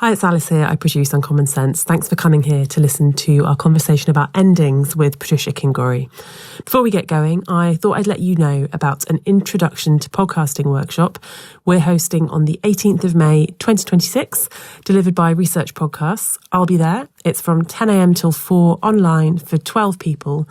Hi, it's Alice here. I produce Uncommon Sense. Thanks for coming here to listen to our conversation about endings with Patricia Kingori. Before we get going, I thought I'd let you know about an introduction to podcasting workshop we're hosting on the 18th of May 2026, delivered by Research Podcasts. I'll be there. It's from 10 a.m. till 4 online for 12 people,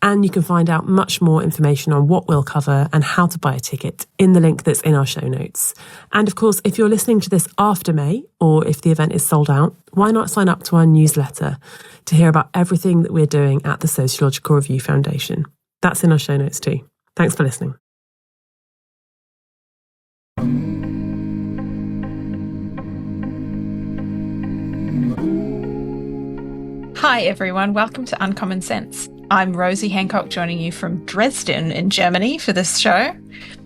and you can find out much more information on what we'll cover and how to buy a ticket in the link that's in our show notes. And of course, if you're listening to this after May, or if the event is sold out, why not sign up to our newsletter to hear about everything that we're doing at the Sociological Review Foundation? That's in our show notes too. Thanks for listening. Hi everyone, welcome to Uncommon Sense. I'm Rosie Hancock, joining you from Dresden in Germany for this show.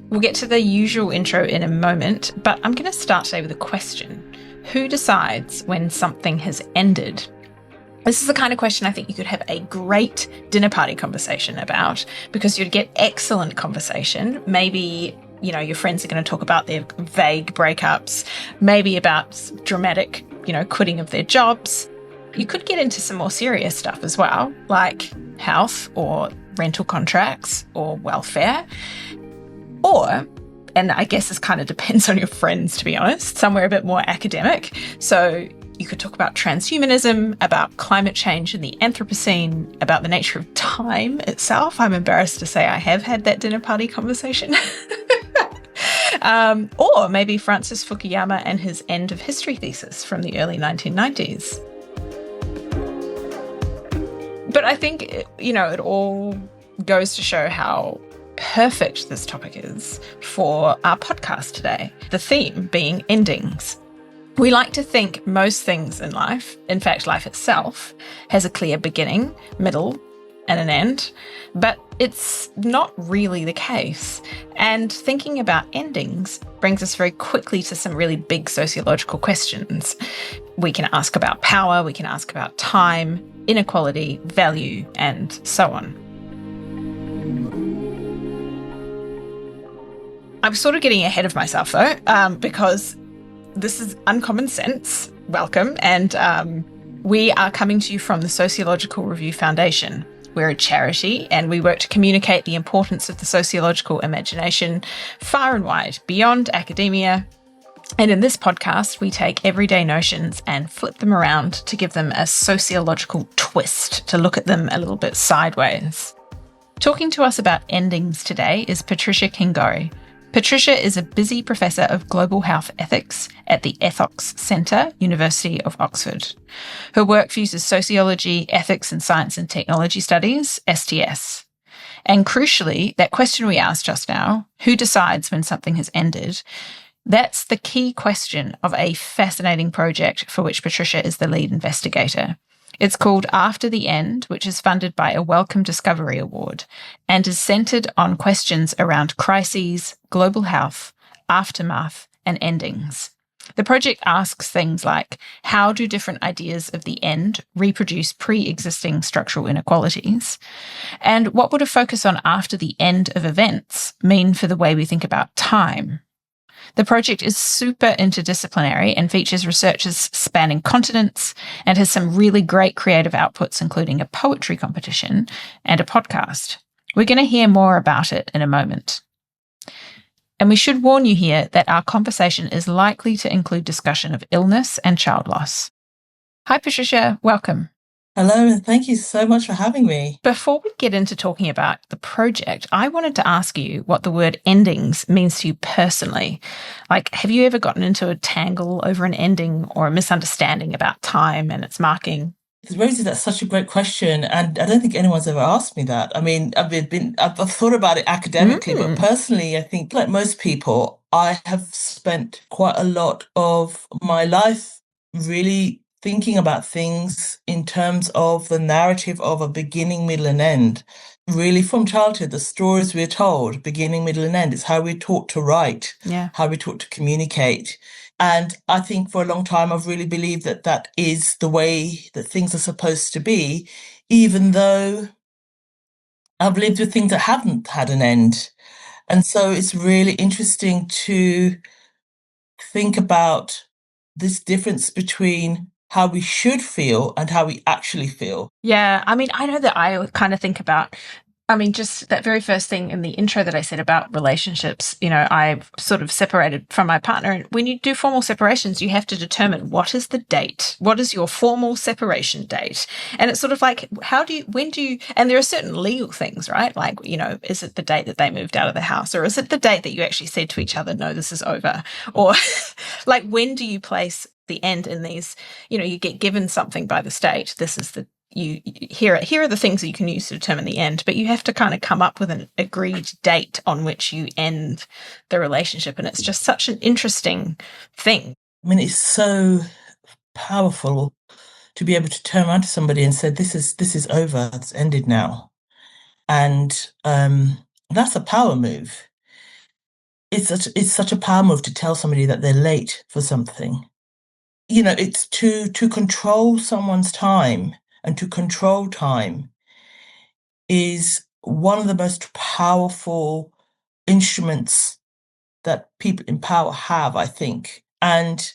We'll get to the usual intro in a moment, but I'm going to start today with a question. Who decides when something has ended? This is the kind of question I think you could have a great dinner party conversation about, because you'd get excellent conversation. Maybe, your friends are going to talk about their vague breakups, maybe about dramatic, quitting of their jobs. You could get into some more serious stuff as well, like health or rental contracts or welfare. Or, and I guess this kind of depends on your friends, to be honest, somewhere a bit more academic. So you could talk about transhumanism, about climate change and the Anthropocene, about the nature of time itself. I'm embarrassed to say I have had that dinner party conversation. Or maybe Francis Fukuyama and his end of history thesis from the early 1990s. But I think, it all goes to show how perfect this topic is for our podcast today, the theme being endings. We like to think most things in life, in fact, life itself, has a clear beginning, middle, and an end, but it's not really the case. And thinking about endings brings us very quickly to some really big sociological questions. We can ask about power, we can ask about time, inequality, value, and so on. I'm sort of getting ahead of myself though, because this is Uncommon Sense. Welcome. And we are coming to you from the Sociological Review Foundation. We're a charity and we work to communicate the importance of the sociological imagination far and wide, beyond academia. And in this podcast, we take everyday notions and flip them around to give them a sociological twist, to look at them a little bit sideways. Talking to us about endings today is Patricia Kingori. Patricia is a busy professor of global health ethics at the Ethox Centre, University of Oxford. Her work fuses sociology, ethics and science and technology studies, STS. And crucially, that question we asked just now, who decides when something has ended? That's the key question of a fascinating project for which Patricia is the lead investigator. It's called After the End, which is funded by a Wellcome Discovery Award and is centred on questions around crises, global health, aftermath, and endings. The project asks things like, how do different ideas of the end reproduce pre-existing structural inequalities? And what would a focus on after the end of events mean for the way we think about time? The project is super interdisciplinary and features researchers spanning continents and has some really great creative outputs, including a poetry competition and a podcast. We're going to hear more about it in a moment. And we should warn you here that our conversation is likely to include discussion of illness and child loss. Hi, Patricia. Welcome. Hello, and thank you so much for having me. Before we get into talking about the project, I wanted to ask you what the word endings means to you personally. Like, have you ever gotten into a tangle over an ending or a misunderstanding about time and its marking? Rosie, that's such a great question, and I don't think anyone's ever asked me that. I mean, I've thought about it academically, but personally, I think, like most people, I have spent quite a lot of my life really thinking about things in terms of the narrative of a beginning, middle, and end. Really, from childhood, the stories we're told, beginning, middle, and end, it's how we're taught to write, how we're taught to communicate. And I think for a long time, I've really believed that that is the way that things are supposed to be, even though I've lived with things that haven't had an end. And so it's really interesting to think about this difference between how we should feel and how we actually feel. Yeah, I mean, I know that I kind of think about, I mean, just that very first thing in the intro that I said about relationships, I've sort of separated from my partner. And when you do formal separations, you have to determine what is the date? What is your formal separation date? And it's sort of like, and there are certain legal things, right? Like, is it the date that they moved out of the house? Or is it the date that you actually said to each other, no, this is over? Or like, when do you place the end in these, you get given something by the state. This is here are the things that you can use to determine the end, but you have to kind of come up with an agreed date on which you end the relationship. And it's just such an interesting thing. I mean, it's so powerful to be able to turn around to somebody and say, this is over, it's ended now. And that's a power move. It's such a power move to tell somebody that they're late for something. It's to control someone's time, and to control time is one of the most powerful instruments that people in power have, I think. And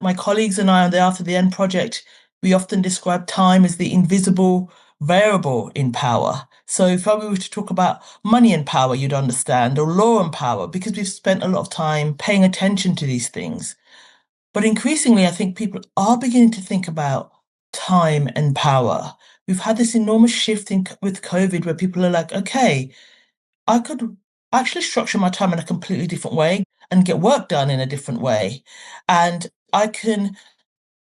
my colleagues and I on the After the End project, we often describe time as the invisible variable in power. So if I were to talk about money and power, you'd understand, or law and power, because we've spent a lot of time paying attention to these things. But increasingly, I think people are beginning to think about time and power. We've had this enormous shift with COVID where people are like, okay, I could actually structure my time in a completely different way and get work done in a different way. And I can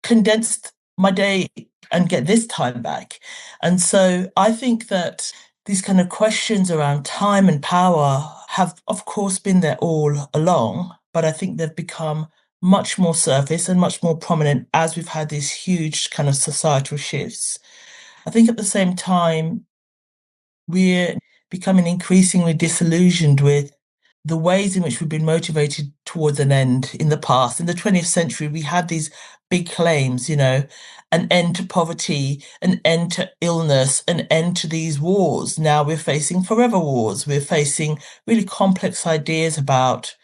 condense my day and get this time back. And so I think that these kind of questions around time and power have, of course, been there all along, but I think they've become much more surface and much more prominent as we've had these huge kind of societal shifts. I think at the same time, we're becoming increasingly disillusioned with the ways in which we've been motivated towards an end in the past. In the 20th century, we had these big claims, an end to poverty, an end to illness, an end to these wars. Now we're facing forever wars. We're facing really complex ideas about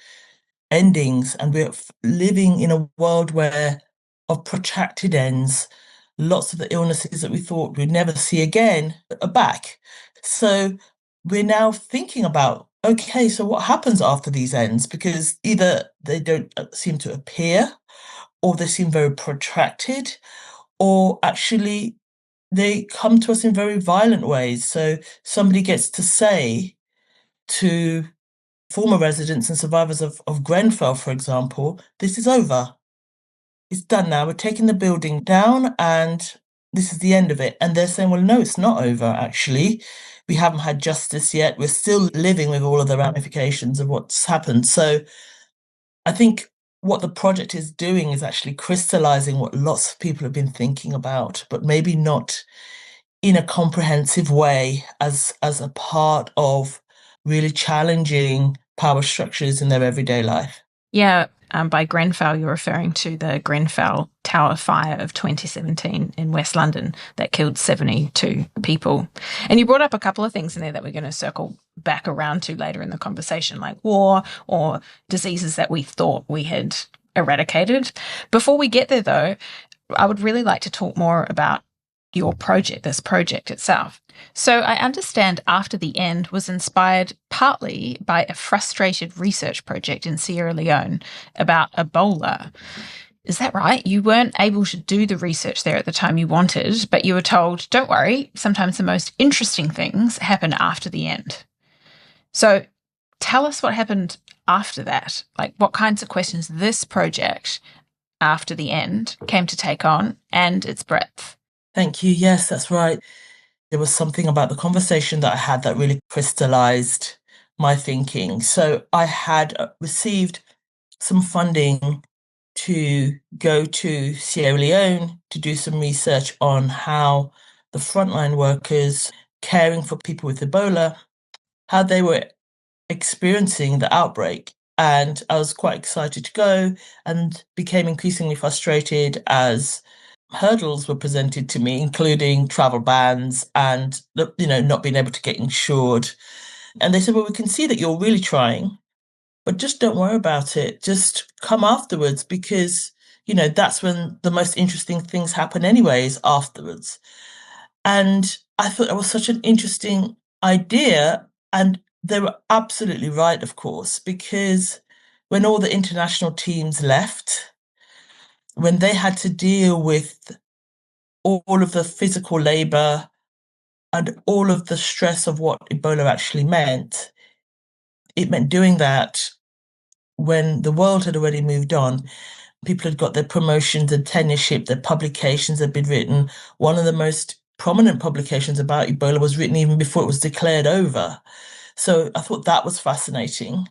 endings, and we're living in a world of protracted ends. Lots of the illnesses that we thought we'd never see again are back. So we're now thinking about, okay, so what happens after these ends? Because either they don't seem to appear, or they seem very protracted, or actually they come to us in very violent ways. So somebody gets to say to former residents and survivors of Grenfell, for example, this is over. It's done now. We're taking the building down and this is the end of it. And they're saying, well, no, it's not over, actually. We haven't had justice yet. We're still living with all of the ramifications of what's happened. So I think what the project is doing is actually crystallizing what lots of people have been thinking about, but maybe not in a comprehensive way as a part of really challenging power structures in their everyday life. Yeah, by Grenfell, you're referring to the Grenfell Tower fire of 2017 in West London that killed 72 people. And you brought up a couple of things in there that we're going to circle back around to later in the conversation, like war or diseases that we thought we had eradicated. Before we get there, though, I would really like to talk more about your project, this project itself. So I understand After the End was inspired partly by a frustrated research project in Sierra Leone about Ebola. Is that right? You weren't able to do the research there at the time you wanted, but you were told, don't worry, sometimes the most interesting things happen after the end. So tell us what happened after that. Like what kinds of questions this project, After the End, came to take on and its breadth. Thank you. Yes, that's right. There was something about the conversation that I had that really crystallized my thinking. So I had received some funding to go to Sierra Leone to do some research on how the frontline workers caring for people with Ebola, how they were experiencing the outbreak. And I was quite excited to go and became increasingly frustrated as hurdles were presented to me, including travel bans and, not being able to get insured. And they said, well, we can see that you're really trying, but just don't worry about it. Just come afterwards because, that's when the most interesting things happen anyways afterwards. And I thought that was such an interesting idea. And they were absolutely right, of course, because when all the international teams left, when they had to deal with all of the physical labor and all of the stress of what Ebola actually meant, it meant doing that when the world had already moved on. People had got their promotions and tenureship, their publications had been written. One of the most prominent publications about Ebola was written even before it was declared over. So I thought that was fascinating.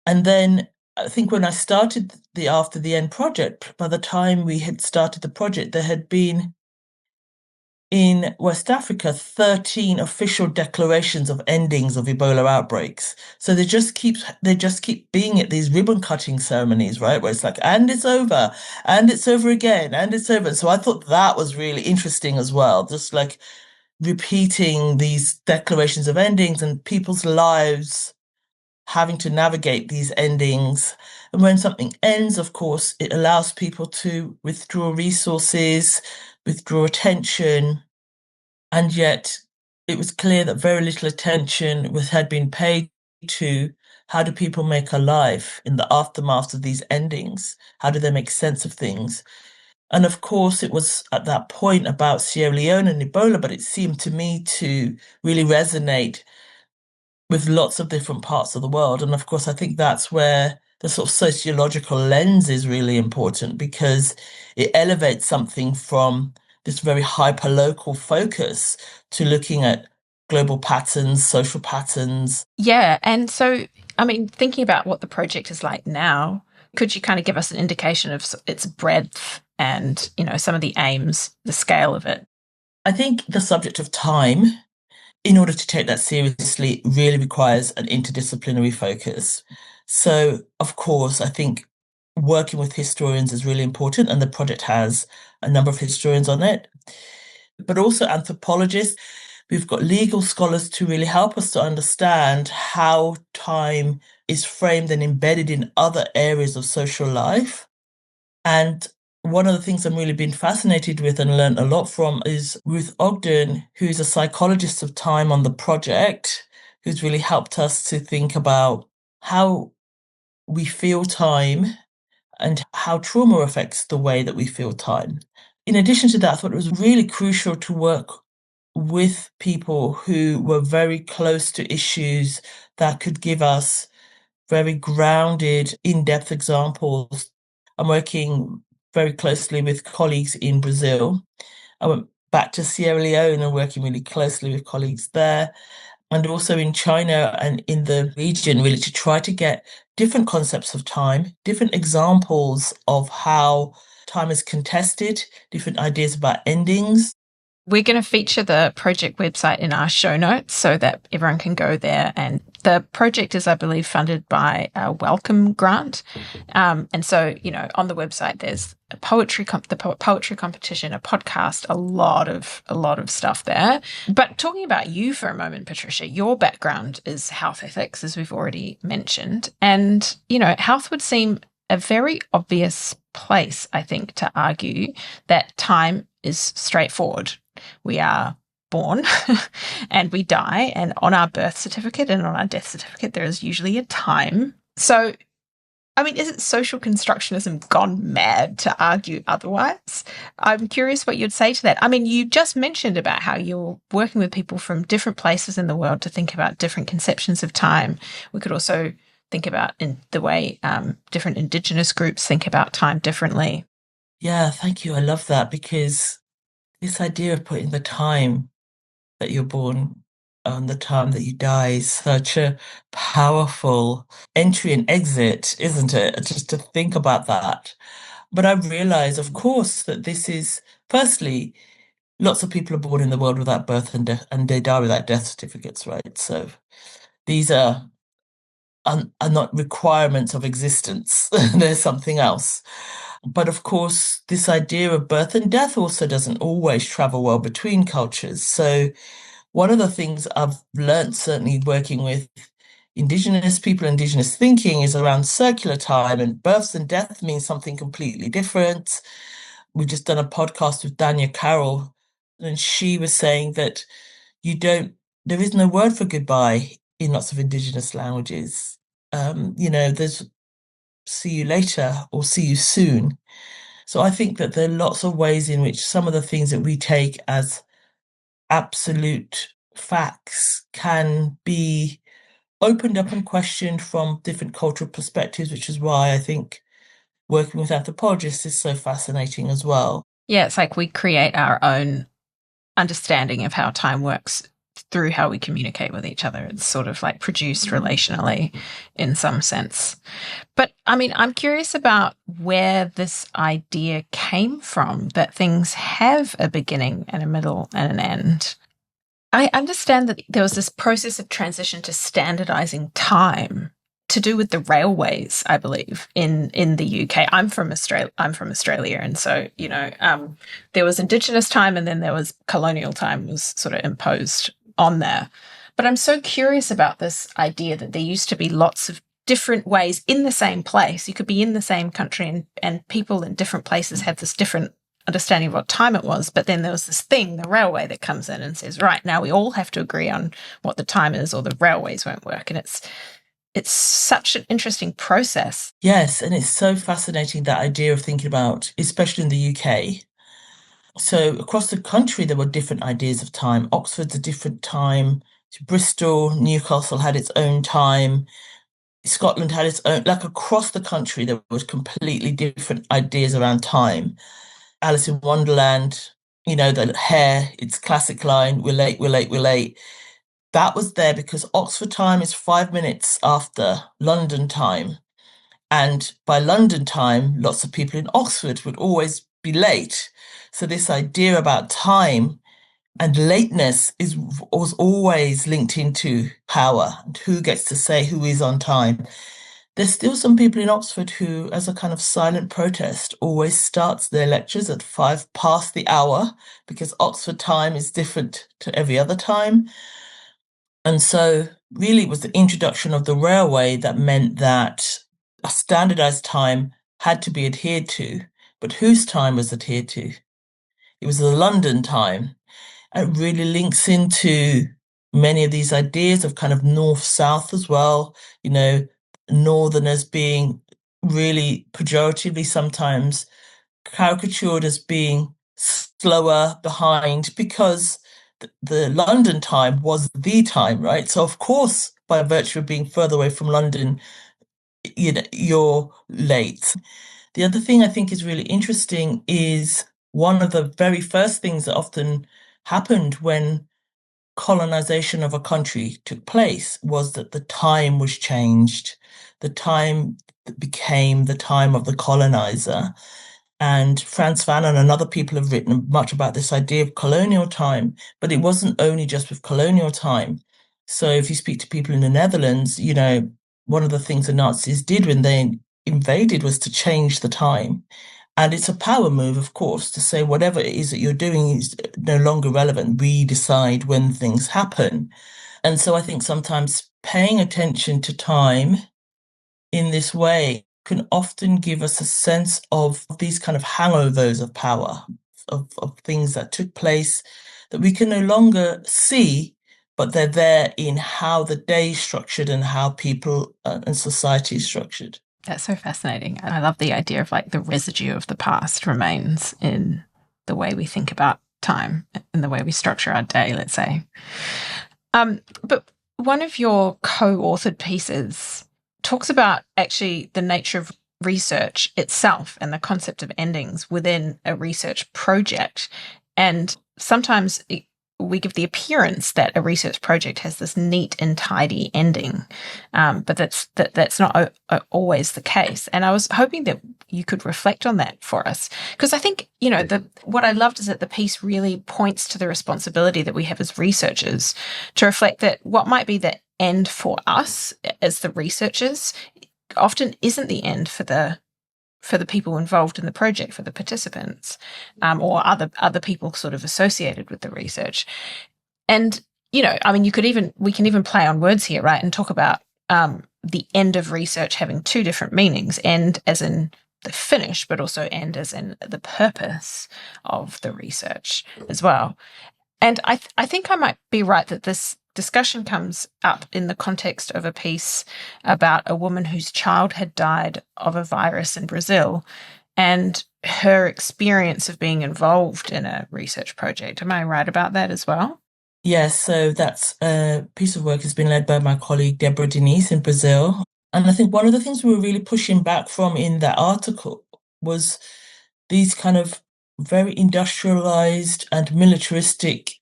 And then I think when I started the After the End project, by the time we had started the project, there had been in West Africa 13 official declarations of endings of Ebola outbreaks. So they just keep being at these ribbon cutting ceremonies, right? Where it's like, and it's over again, and it's over. So I thought that was really interesting as well, just like repeating these declarations of endings and people's lives having to navigate these endings. And when something ends, of course, it allows people to withdraw resources, withdraw attention. And yet it was clear that very little attention had been paid to how do people make a life in the aftermath of these endings? How do they make sense of things? And of course, it was at that point about Sierra Leone and Ebola, but it seemed to me to really resonate with lots of different parts of the world. And of course, I think that's where the sort of sociological lens is really important, because it elevates something from this very hyper-local focus to looking at global patterns, social patterns. Yeah. And so, I mean, thinking about what the project is like now, could you kind of give us an indication of its breadth and, some of the aims, the scale of it? I think the subject of time, in order to take that seriously, really requires an interdisciplinary focus. So, of course, I think working with historians is really important, and the project has a number of historians on it, but also anthropologists. We've got legal scholars to really help us to understand how time is framed and embedded in other areas of social life. And one of the things I've really been fascinated with and learned a lot from is Ruth Ogden, who's a psychologist of time on the project, who's really helped us to think about how we feel time and how trauma affects the way that we feel time. In addition to that, I thought it was really crucial to work with people who were very close to issues that could give us very grounded, in-depth examples. I'm working very closely with colleagues in Brazil. I went back to Sierra Leone and working really closely with colleagues there, and also in China and in the region, really to try to get different concepts of time, different examples of how time is contested, different ideas about endings. We're going to feature the project website in our show notes so that everyone can go there. And the project is, I believe, funded by a Wellcome grant. And so, on the website, there's a poetry competition, a podcast, a lot of stuff there. But talking about you for a moment, Patricia, your background is health ethics, as we've already mentioned. And, health would seem a very obvious place, I think, to argue that time is straightforward. We are born and we die, and on our birth certificate and on our death certificate, there is usually a time. So, I mean, is it social constructionism gone mad to argue otherwise? I'm curious what you'd say to that. I mean, you just mentioned about how you're working with people from different places in the world to think about different conceptions of time. We could also think about in the way different Indigenous groups think about time differently. Yeah, thank you. I love that, because this idea of putting the time that you're born and the time that you die is such a powerful entry and exit, isn't it? Just to think about that. But I realize, of course, that this is, firstly, lots of people are born in the world without birth and death, and they die without death certificates, right? So these are not requirements of existence. There's something else. But of course, this idea of birth and death also doesn't always travel well between cultures. So one of the things I've learned, certainly working with Indigenous people, Indigenous thinking is around circular time, and births and death means something completely different. We've just done a podcast with Dania Carroll, and she was saying that there is no word for goodbye in lots of Indigenous languages. There's see you later or see you soon. So I think that there are lots of ways in which some of the things that we take as absolute facts can be opened up and questioned from different cultural perspectives, which is why I think working with anthropologists is so fascinating as well. Yeah, it's like we create our own understanding of how time works through how we communicate with each other. It's sort of like produced relationally in some sense. But I mean, I'm curious about where this idea came from, that things have a beginning and a middle and an end. I understand that there was this process of transition to standardizing time to do with the railways, I believe, in the UK. I'm from Australia, and so there was Indigenous time, and then there was colonial time was sort of imposed on there. But I'm so curious about this idea that there used to be lots of different ways in the same place. You could be in the same country, and people in different places had this different understanding of what time it was, but then there was this thing, the railway, that comes in and says, right, now we all have to agree on what the time is or the railways won't work. And it's such an interesting process. Yes, and it's so fascinating, that idea of thinking about, especially in the UK. So across the country, there were different ideas of time. Oxford's a different time. Bristol, Newcastle had its own time. Scotland had its own, like across the country, there was completely different ideas around time. Alice in Wonderland, the hare, its classic line, we're late, we're late, we're late. That was there because Oxford time is 5 minutes after London time. And by London time, lots of people in Oxford would always be late. So this idea about time and lateness was always linked into power and who gets to say who is on time. There's still some people in Oxford who, as a kind of silent protest, always starts their lectures at 5 past the hour because Oxford time is different to every other time. And so really it was the introduction of the railway that meant that a standardized time had to be adhered to, but whose time was adhered to? It was the London time. It really links into many of these ideas of kind of north-south as well, northerners being really pejoratively sometimes caricatured as being slower behind because the London time was the time, right? So of course, by virtue of being further away from London, you're late. The other thing I think is really interesting is one of the very first things that often happened when colonization of a country took place was that the time was changed. The time became the time of the colonizer. And Frantz Fanon and other people have written much about this idea of colonial time, but it wasn't only just with colonial time. So if you speak to people in the Netherlands, one of the things the Nazis did when they invaded was to change the time. And it's a power move, of course, to say whatever it is that you're doing is no longer relevant. We decide when things happen. And so I think sometimes paying attention to time in this way can often give us a sense of these kind of hangovers of power, of things that took place that we can no longer see, but they're there in how the day is structured and how people and society is structured. That's so fascinating. I love the idea of like the residue of the past remains in the way we think about time and the way we structure our day, let's say. But one of your co-authored pieces talks about actually the nature of research itself and the concept of endings within a research project. And sometimes we give the appearance that a research project has this neat and tidy ending, but that's not always the case. And I was hoping that you could reflect on that for us, because I think what I loved is that the piece really points to the responsibility that we have as researchers to reflect that what might be the end for us as the researchers often isn't the end for the people involved in the project, for the participants, or other people sort of associated with the research. And, we can even play on words here, right? And talk about the end of research having two different meanings, end as in the finish, but also end as in the purpose of the research as well. And I think I might be right that this discussion comes up in the context of a piece about a woman whose child had died of a virus in Brazil and her experience of being involved in a research project. Am I right about that as well? Yes, so that's a piece of work has been led by my colleague Deborah Denise in Brazil. And I think one of the things we were really pushing back from in that article was these kind of very industrialized and militaristic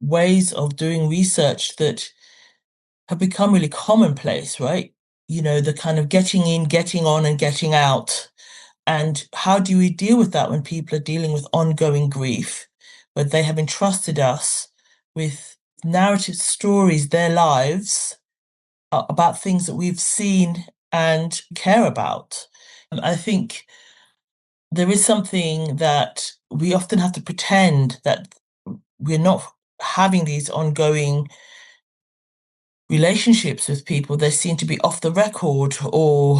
ways of doing research that have become really commonplace, right? The kind of getting in, getting on, and getting out. And how do we deal with that when people are dealing with ongoing grief, where they have entrusted us with narrative stories, their lives, about things that we've seen and care about? I think there is something that we often have to pretend that we're not having these ongoing relationships with people. They seem to be off the record or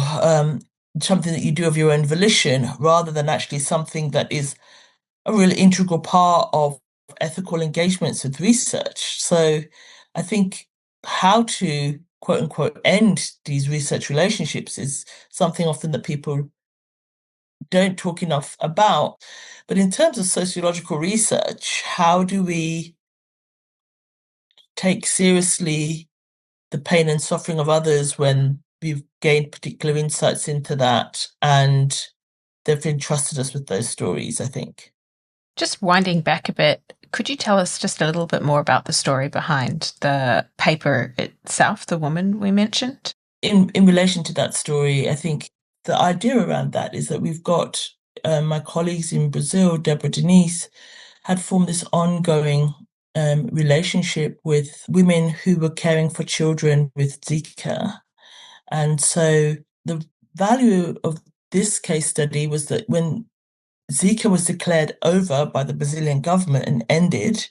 something that you do of your own volition rather than actually something that is a really integral part of ethical engagements with research. So I think how to quote unquote end these research relationships is something often that people don't talk enough about. But in terms of sociological research, how do we take seriously the pain and suffering of others when we've gained particular insights into that and they've entrusted us with those stories, I think. Just winding back a bit, could you tell us just a little bit more about the story behind the paper itself, the woman we mentioned? In relation to that story, I think the idea around that is that we've got my colleagues in Brazil, Deborah Denise, had formed this ongoing relationship with women who were caring for children with Zika. And so the value of this case study was that when Zika was declared over by the Brazilian government and ended,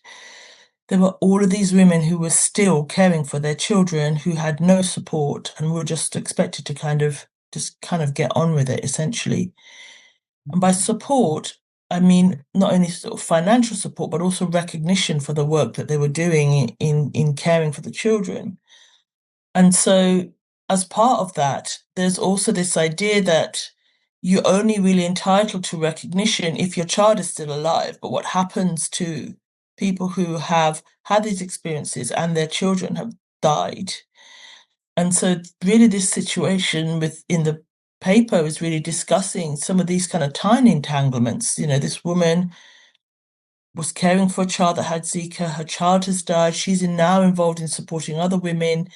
there were all of these women who were still caring for their children who had no support and were just expected to kind of get on with it, essentially. And by support, I mean not only sort of financial support, but also recognition for the work that they were doing in caring for the children. And so as part of that, there's also this idea that you're only really entitled to recognition if your child is still alive. But what happens to people who have had these experiences and their children have died? And so really this situation within the paper is really discussing some of these kind of time entanglements. This woman was caring for a child that had Zika. Her child has died. She's now involved in supporting other women.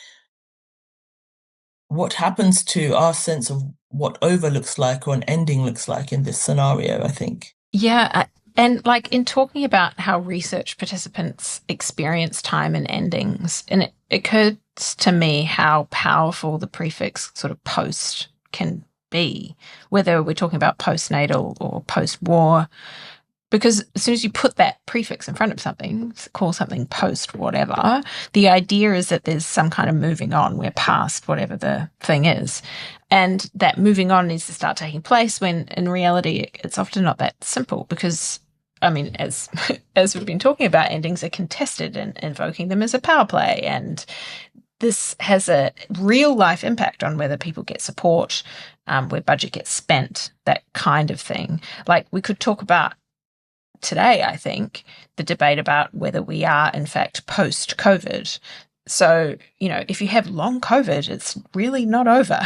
What happens to our sense of what over looks like or an ending looks like in this scenario, I think. Yeah. And like in talking about how research participants experience time and endings, and it occurred to me how powerful the prefix sort of post can be, whether we're talking about postnatal or post-war. Because as soon as you put that prefix in front of something, call something post whatever, the idea is that there's some kind of moving on. We're past whatever the thing is. And that moving on needs to start taking place when in reality, it's often not that simple because, I mean, as we've been talking about, endings are contested and invoking them as a power play. And this has a real life impact on whether people get support, where budget gets spent, that kind of thing. Like we could talk about today, I think, the debate about whether we are, in fact, post-COVID. So, if you have long COVID, it's really not over.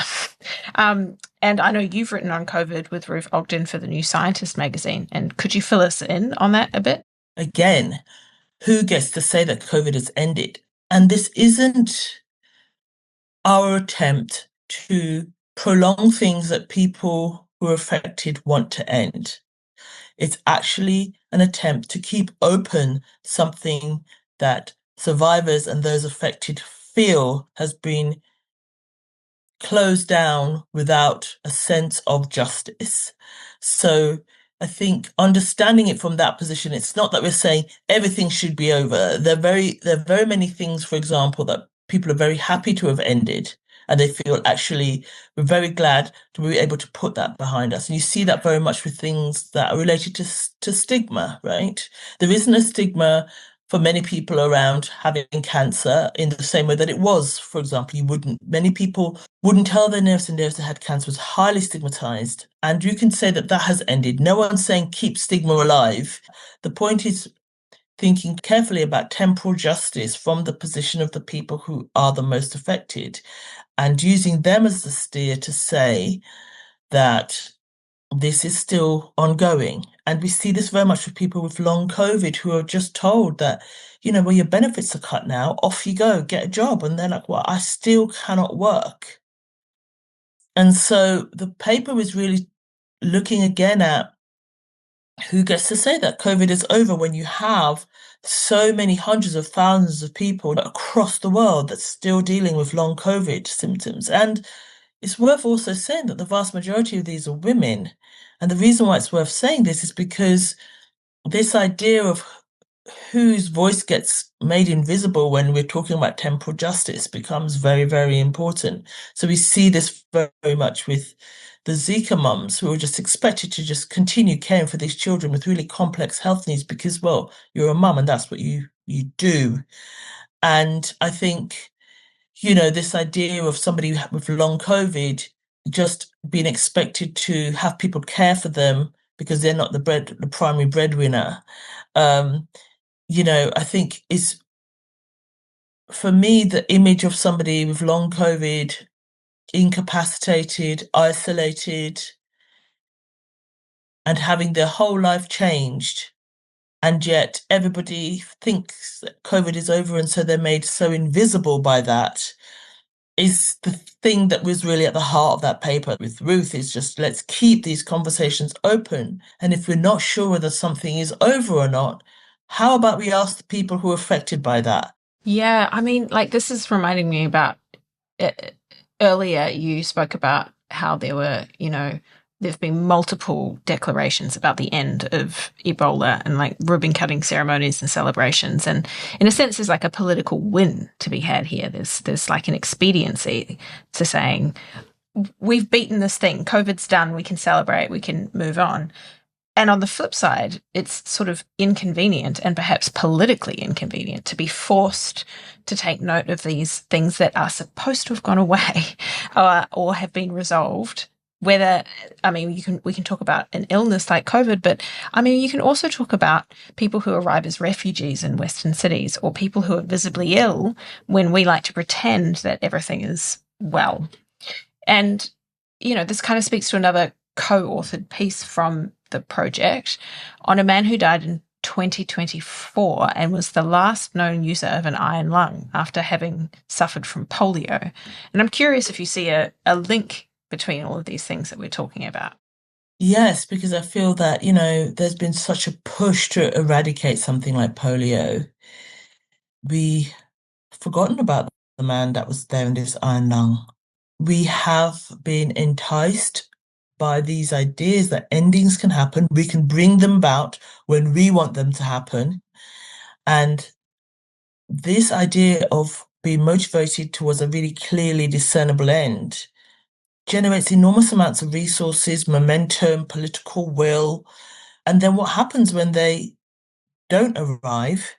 And I know you've written on COVID with Ruth Ogden for the New Scientist magazine. And could you fill us in on that a bit? Again, who gets to say that COVID has ended? And this isn't our attempt to prolong things that people who are affected want to end. It's actually an attempt to keep open something that survivors and those affected feel has been closed down without a sense of justice. So I think understanding it from that position, it's not that we're saying everything should be over. There are very many things, for example, that people are very happy to have ended. and they feel actually we're very glad to be able to put that behind us. And you see that very much with things that are related to stigma, right? There isn't a stigma for many people around having cancer in the same way that it was. For example, many people wouldn't tell their neighbors and neighbors they had cancer. It was highly stigmatized. And you can say that that has ended. No one's saying keep stigma alive. The point is thinking carefully about temporal justice from the position of the people who are the most affected and using them as the steer to say that this is still ongoing. And we see this very much with people with long COVID who are just told that, well, your benefits are cut now, off you go, get a job. And they're like, well, I still cannot work. And so the paper is really looking again at who gets to say that COVID is over when you have so many hundreds of thousands of people across the world that's still dealing with long COVID symptoms. And it's worth also saying that the vast majority of these are women. And the reason why it's worth saying this is because this idea of whose voice gets made invisible when we're talking about temporal justice becomes very, very important. So we see this very much with the Zika mums who are just expected to just continue caring for these children with really complex health needs because, well, you're a mum and that's what you do. And I think this idea of somebody with long COVID just being expected to have people care for them because they're not the primary breadwinner, I think is, for me, the image of somebody with long COVID, incapacitated, isolated, and having their whole life changed. And yet everybody thinks that COVID is over and so they're made so invisible by that. Is the thing that was really at the heart of that paper with Ruth is just let's keep these conversations open. And if we're not sure whether something is over or not, how about we ask the people who are affected by that? Yeah, I mean, this is reminding me about earlier you spoke about how there were, there've been multiple declarations about the end of Ebola and ribbon cutting ceremonies and celebrations. And in a sense, there's a political win to be had here. There's an expediency to saying, we've beaten this thing, COVID's done, we can celebrate, we can move on. And on the flip side, it's sort of inconvenient and perhaps politically inconvenient to be forced to take note of these things that are supposed to have gone away or have been resolved. We can talk about an illness like COVID, but you can also talk about people who arrive as refugees in Western cities or people who are visibly ill when we like to pretend that everything is well. And, this kind of speaks to another co-authored piece from the project on a man who died in 2024 and was the last known user of an iron lung after having suffered from polio. And I'm curious if you see a link between all of these things that we're talking about. Yes, because I feel that, there's been such a push to eradicate something like polio. We've forgotten about the man that was there in this iron lung. We have been enticed by these ideas that endings can happen. We can bring them about when we want them to happen. And this idea of being motivated towards a really clearly discernible end generates enormous amounts of resources, momentum, political will. And then what happens when they don't arrive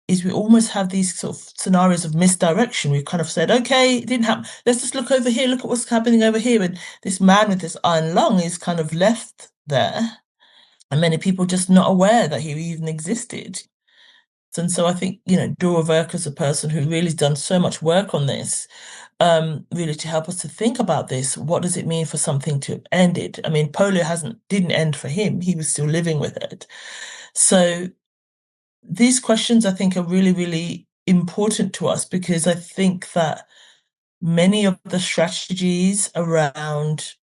is we almost have these sort of scenarios of misdirection. We've kind of said, okay, it didn't happen. Let's just look over here. Look at what's happening over here. And this man with this iron lung is kind of left there. And many people just not aware that he even existed. And so I think, Dora Verk is a person who really has done so much work on this, really to help us to think about this. What does it mean for something to end it? Polio didn't end for him. He was still living with it. So these questions, I think, are really, really important to us because I think that many of the strategies around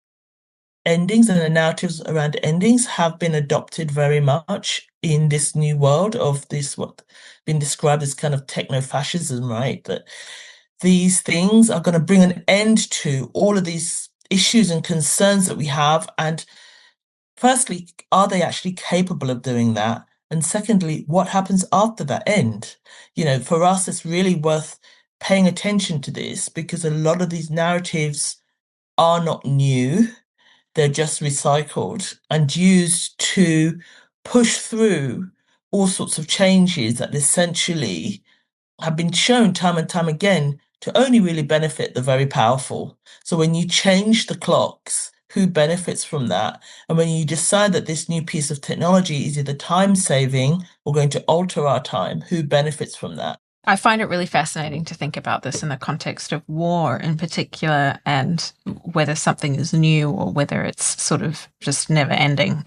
endings and the narratives around endings have been adopted very much in this new world of this, what's been described as kind of techno-fascism, right? That these things are going to bring an end to all of these issues and concerns that we have. And firstly, are they actually capable of doing that? And secondly, what happens after that end? For us, it's really worth paying attention to this, because a lot of these narratives are not new. They're just recycled and used to push through all sorts of changes that essentially have been shown time and time again to only really benefit the very powerful. So when you change the clocks, who benefits from that? And when you decide that this new piece of technology is either time-saving or going to alter our time, who benefits from that? I find it really fascinating to think about this in the context of war in particular, and whether something is new or whether it's sort of just never ending.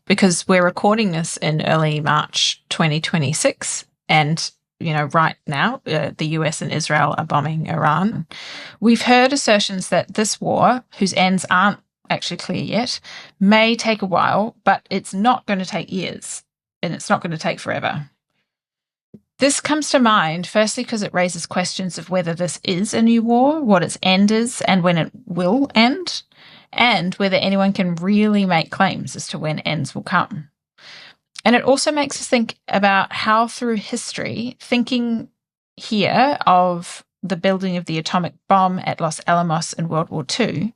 Because we're recording this in early March 2026, and right now, the US and Israel are bombing Iran. We've heard assertions that this war, whose ends aren't actually clear yet, may take a while, but it's not going to take years, and it's not going to take forever. This comes to mind, firstly, because it raises questions of whether this is a new war, what its end is, and when it will end, and whether anyone can really make claims as to when ends will come. And it also makes us think about how, through history, thinking here of the building of the atomic bomb at Los Alamos in World War II,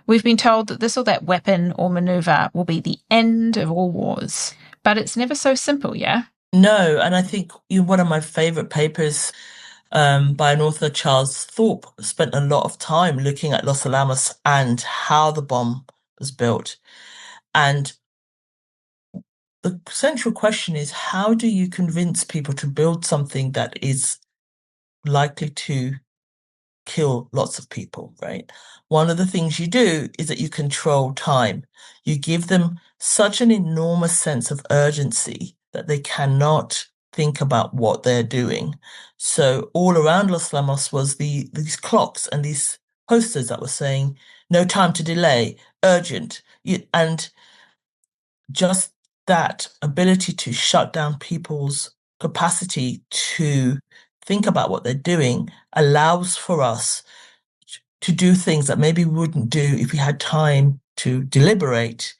we've been told that this or that weapon or maneuver will be the end of all wars. But it's never so simple, yeah? No, and I think one of my favorite papers by an author, Charles Thorpe, spent a lot of time looking at Los Alamos and how the bomb was built. And the central question is, how do you convince people to build something that is likely to kill lots of people, right? One of the things you do is that you control time. You give them such an enormous sense of urgency that they cannot think about what they're doing. So all around Los Alamos was these clocks and these posters that were saying, no time to delay, urgent. And just that ability to shut down people's capacity to think about what they're doing allows for us to do things that maybe we wouldn't do if we had time to deliberate.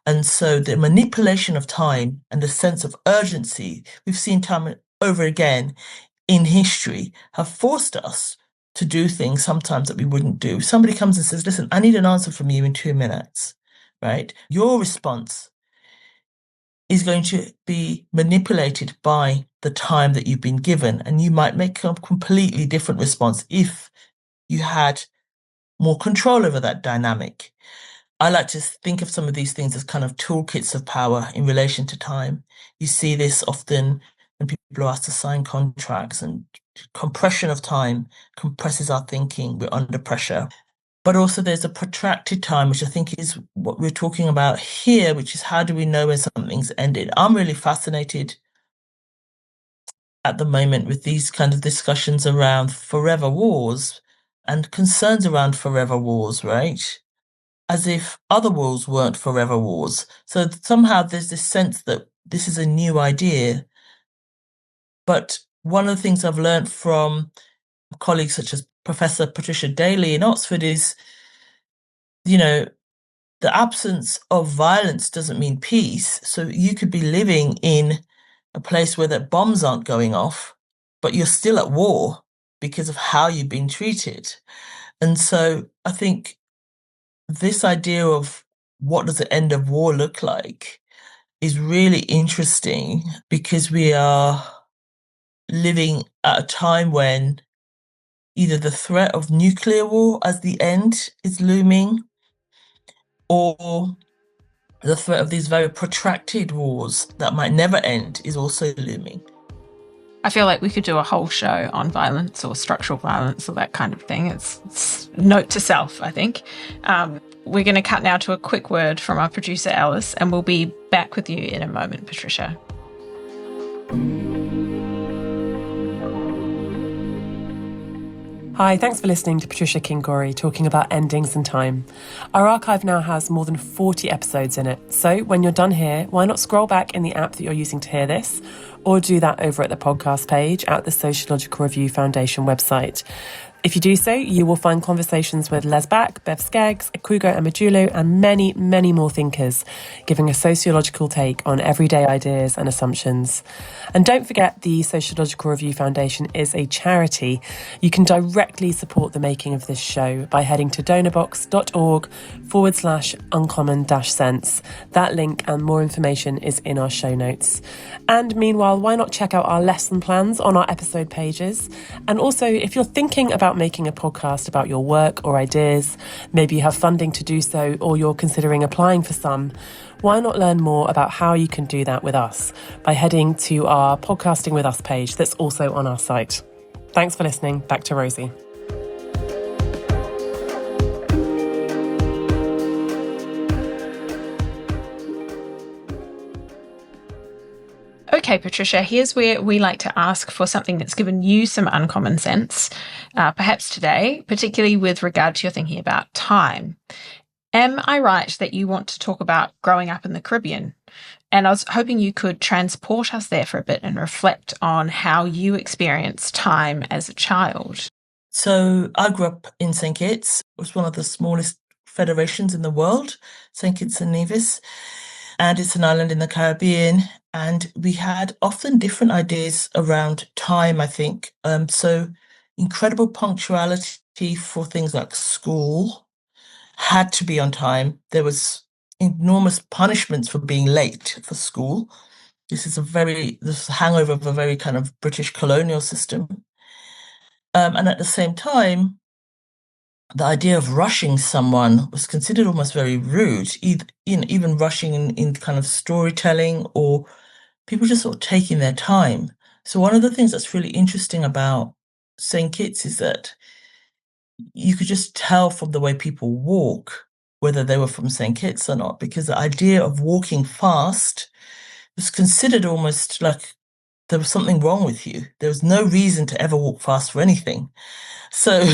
And so the manipulation of time and the sense of urgency we've seen time and over again in history have forced us to do things sometimes that we wouldn't do. Somebody comes and says, listen, I need an answer from you in 2 minutes, right? Your response is going to be manipulated by the time that you've been given. And you might make a completely different response if you had more control over that dynamic. I like to think of some of these things as kind of toolkits of power in relation to time. You see this often when people are asked to sign contracts, and compression of time compresses our thinking. We're under pressure. But also there's a protracted time, which I think is what we're talking about here, which is how do we know when something's ended? I'm really fascinated at the moment with these kind of discussions around forever wars and concerns around forever wars, right? As if other wars weren't forever wars. So somehow there's this sense that this is a new idea. But one of the things I've learned from colleagues such as Professor Patricia Daly in Oxford is, the absence of violence doesn't mean peace. So you could be living in a place where the bombs aren't going off, but you're still at war because of how you've been treated. And so I think this idea of what does the end of war look like is really interesting, because we are living at a time when either the threat of nuclear war as the end is looming, or the threat of these very protracted wars that might never end is also looming. I feel like we could do a whole show on violence or structural violence or that kind of thing. It's note to self, I think. We're going to cut now to a quick word from our producer, Alice, and we'll be back with you in a moment, Patricia. Hi, thanks for listening to Patricia Kingori talking about endings and time. Our archive now has more than 40 episodes in it, so when you're done here, why not scroll back in the app that you're using to hear this, or do that over at the podcast page at the Sociological Review Foundation website. If you do so, you will find conversations with Les Back, Bev Skeggs, Ikugo Amajulo, and many, many more thinkers, giving a sociological take on everyday ideas and assumptions. And don't forget, the Sociological Review Foundation is a charity. You can directly support the making of this show by heading to donorbox.org/uncommon-sense. That link and more information is in our show notes. And meanwhile, why not check out our lesson plans on our episode pages? And also, if you're thinking about making a podcast about your work or ideas, maybe you have funding to do so, or you're considering applying for some, why not learn more about how you can do that with us by heading to our Podcasting With Us page that's also on our site. Thanks for listening. Back to Rosie. Okay, Patricia, here's where we like to ask for something that's given you some uncommon sense, perhaps today, particularly with regard to your thinking about time. Am I right that you want to talk about growing up in the Caribbean? And I was hoping you could transport us there for a bit and reflect on how you experienced time as a child. So I grew up in St. Kitts. It was one of the smallest federations in the world, St. Kitts and Nevis. And it's an island in the Caribbean. And we had often different ideas around time, I think. So incredible punctuality for things like school, had to be on time. There was enormous punishments for being late for school. This is this hangover of a very kind of British colonial system. And at the same time, the idea of rushing someone was considered almost very rude, even rushing in kind of storytelling, or people just sort of taking their time. So one of the things that's really interesting about St. Kitts is that you could just tell from the way people walk whether they were from St. Kitts or not, because the idea of walking fast was considered almost like there was something wrong with you. There was no reason to ever walk fast for anything. So,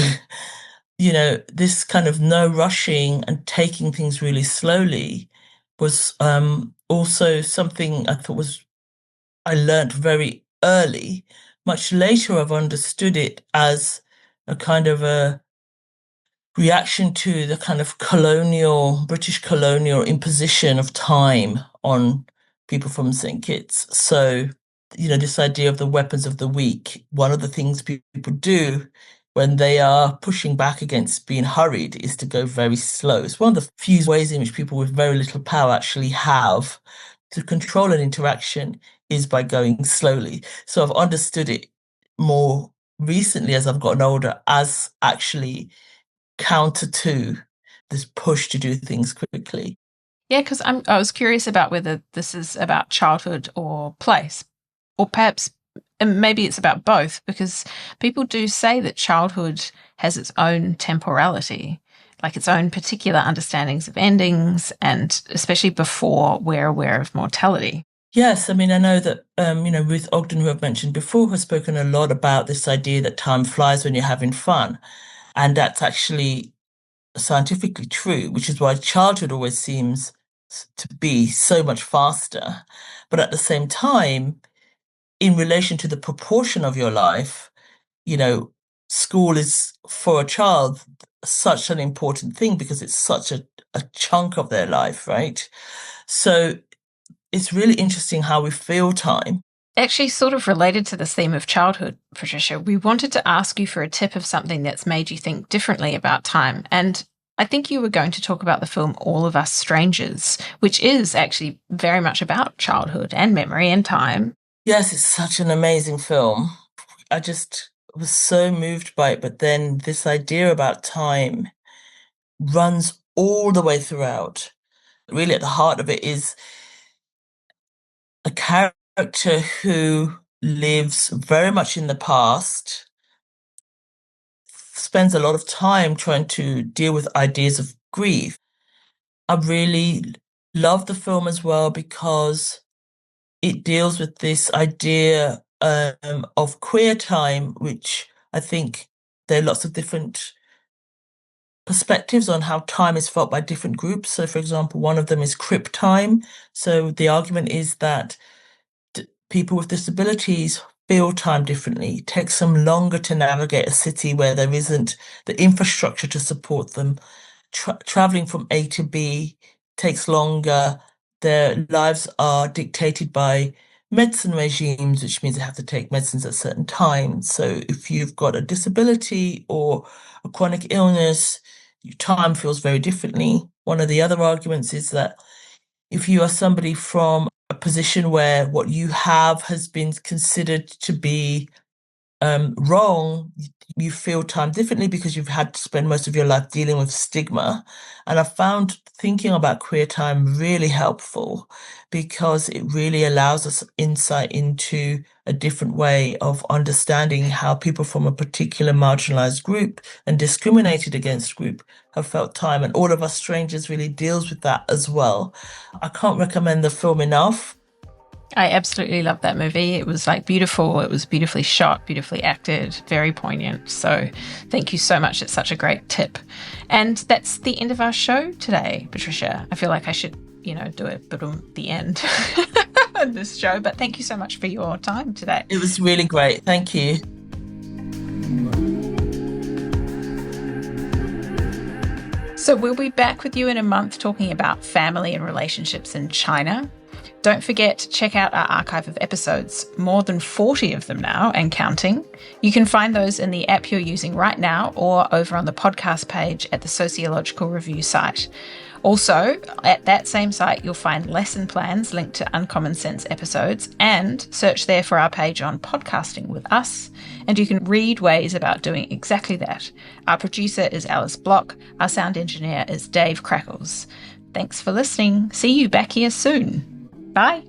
this kind of no rushing and taking things really slowly was also something I thought I learned very early. Much later, I've understood it as a kind of a reaction to the kind of British colonial imposition of time on people from St. Kitts. So, this idea of the weapons of the weak, one of the things people do when they are pushing back against being hurried is to go very slow. It's one of the few ways in which people with very little power actually have to control an interaction is by going slowly. So I've understood it more recently as I've gotten older as actually counter to this push to do things quickly. Yeah, because I was curious about whether this is about childhood or place, or perhaps maybe it's about both, because people do say that childhood has its own temporality, like its own particular understandings of endings, and especially before we're aware of mortality. Yes, I mean, I know that, Ruth Ogden, who I've mentioned before, has spoken a lot about this idea that time flies when you're having fun. And that's actually scientifically true, which is why childhood always seems to be so much faster. But at the same time, in relation to the proportion of your life, school is for a child such an important thing because it's such a chunk of their life, right? So it's really interesting how we feel time. Actually, sort of related to this theme of childhood, Patricia, we wanted to ask you for a tip of something that's made you think differently about time. And I think you were going to talk about the film All of Us Strangers, which is actually very much about childhood and memory and time. Yes, it's such an amazing film. I just was so moved by it. But then this idea about time runs all the way throughout. Really at the heart of it is a character who lives very much in the past, spends a lot of time trying to deal with ideas of grief. I really love the film as well because it deals with this idea of queer time, which I think there are lots of different perspectives on how time is felt by different groups. So, for example, one of them is crip time. So the argument is that people with disabilities feel time differently, takes them longer to navigate a city where there isn't the infrastructure to support them. Traveling from A to B takes longer. Their lives are dictated by medicine regimes, which means they have to take medicines at certain times. So if you've got a disability or a chronic illness, your time feels very differently. One of the other arguments is that if you are somebody from a position where what you have has been considered to be wrong, you feel time differently because you've had to spend most of your life dealing with stigma. And I found thinking about queer time really helpful because it really allows us insight into a different way of understanding how people from a particular marginalized group and discriminated against group have felt time. And All of Us Strangers really deals with that as well. I can't recommend the film enough. I absolutely love that movie. It was beautiful. It was beautifully shot, beautifully acted, very poignant. So thank you so much. It's such a great tip. And that's the end of our show today, Patricia. I feel like I should, do it, but the end of this show. But thank you so much for your time today. It was really great. Thank you. So we'll be back with you in a month talking about family and relationships in China. Don't forget to check out our archive of episodes, more than 40 of them now and counting. You can find those in the app you're using right now or over on the podcast page at the Sociological Review site. Also, at that same site, you'll find lesson plans linked to Uncommon Sense episodes and search there for our page on podcasting with us. And you can read ways about doing exactly that. Our producer is Alice Block. Our sound engineer is Dave Crackles. Thanks for listening. See you back here soon. Bye.